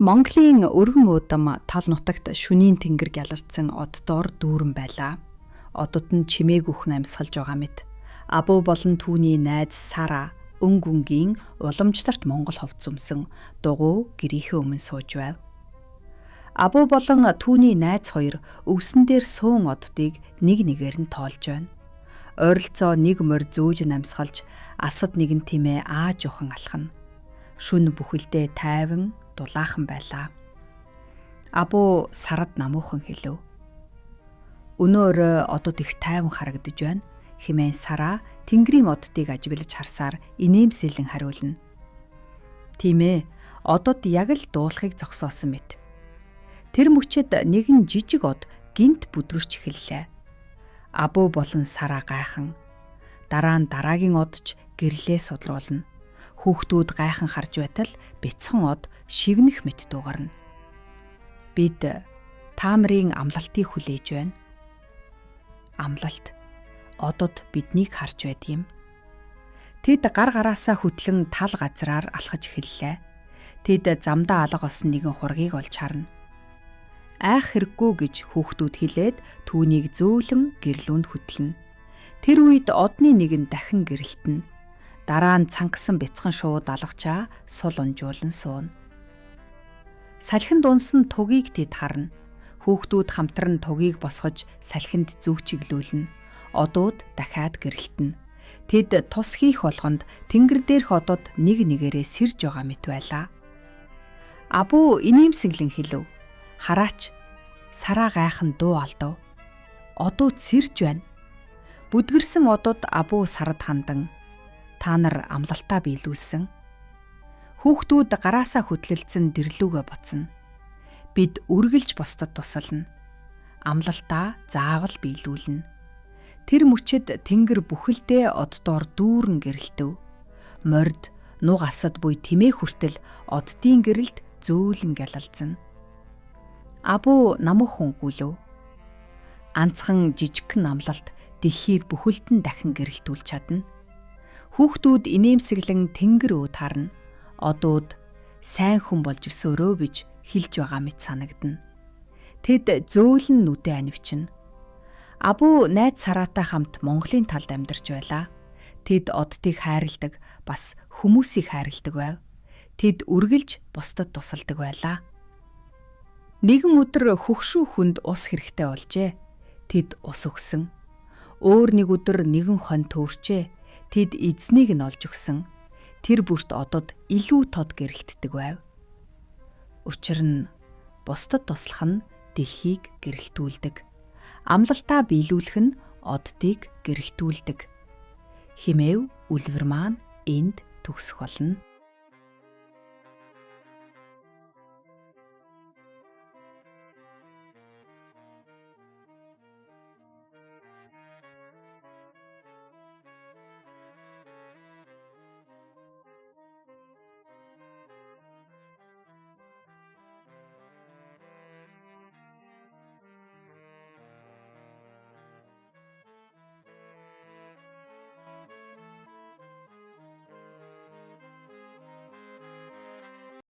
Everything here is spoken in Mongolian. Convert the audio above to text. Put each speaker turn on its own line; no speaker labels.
Монголын өргөн уудам тал нутагт шөнийн тэнгэр гяларцсан оддоор дүүрэн байлаа. Одод нь чимээг үхэн амьсгалж байгаа мэт. Абуу болон түүний найз Сара өн гүнгийн уламжлалт Монгол ховц өмсөн дугуй гэрийнхээ өмнө сууж байв. Абуу болон түүний найз хоёр өвсөн дээр суун оддыг нэг нэгээр нь тоолж байна. Ойролцоо нэг морь зүүж намсгалж асад нэгэн тимээ ааж ухан алхана. Шүн бүхэлдээ тайван дулаахан байлаа. Абуу Сарад намуухан хэлв. Өнөөрөө одод их тайван харагдаж байна хэмээн Сара тэнгэрийн оддыг ажиглаж харсаар инээмсэглэн хариулна. Тийм ээ, одод яг л дуулахыг зогсоосон мэт. Тэр мөчөд нэгэн жижиг од гинт бүдрүрч эхэллээ. Абуу болон Сара гайхан. Дараа нь дараагийн одч гэрлээ судруулна. Хүүхдүүд гайхан харж байтал бяцхан од шивнэх мэт дуугарна. Бид таамрын амлалтыг хүлээж байна. Амлалт одод биднийг харж байд юм. Тэд гар гараасаа хөтлөн тал газраар алхаж эхэллээ. Тэд замдаа алга болсон нэгэн хургийг олж харна. Айх хэрэггүй гэж хүүхдүүд хэлээд түүнийг зөөлөн гэрлүүнд хөтлөнө. Тэр үед одны нэгэн дахин гэрэлтэнэ. Дараа нь цангасан бяцхан шууд алгачаа сул унжуулан сууна. Салхинд унсан тугийг тэд харна. Хүүхдүүд хамтран тугийг босгож салхинд зүүчиглүүлнэ. Одууд дахиад гэрэлтэнэ. Тэд тус хийх болгонд тэнгэр дээрх одод нэг нэгээрээ сэрж байгаа мэт байлаа. Абуу инээмсэглэн хэлв. Хараач, Сара гайхан дуу алдав. Одууд сэрж байна. Бүдгэрсэн одод Абуу Сарад хандан та нар амлалтаа биелүүлсэн. Хүүхдүүд гараасаа хөтлөлдсөн дэрлүүгээ буцна. Бид үргэлж бусдад тусална. Амлалтаа заавал биелүүлнэ. Тэр мөчөд тэнгэр бүхэлдээ оддоор дүүрэн гэрэлтэв. Морд, нуг асад буй тимээ хүртэл оддын гэрэлд зөөлөн гялалзна. Абуу намуухан гүлв. Анцхан жижигхэн амлалт дэлхийг бүхэлдэн дахин гэрэлтүүлж чадна. Хүүхдүүд инээмсэглэн тэнгэр өөд харна. Одууд сайн хүн болж өсөөрөө биж хэлж байгаа мэт санагдана. Тэд зөөлөн нүдэ анивчна. Абуу найз Сараатай хамт Монголын талд амьдарч байлаа. Тэд оддыг хайрладаг, бас хүмүүсийг хайрладаг байв. Тэд үргэлж бусдад тусалдаг байлаа. Нэгэн өдөр хөгшүү хүнд ус хэрэгтэй болжээ. Тэд ус өгсөн. Өөр нэг өдөр нэгэн хон төөрчээ. Тэд эзнийг нь олж өгсөн. Тэр бүрт одод илүү тод гэрэлтдэг байв. Учир нь бусдад туслах нь дэлхийг гэрэлтүүлдэг. Амлалтаа биелүүлэх нь оддыг гэрэлтүүлдэг. Хэмэв үлвэр маань энд төгсөх болно.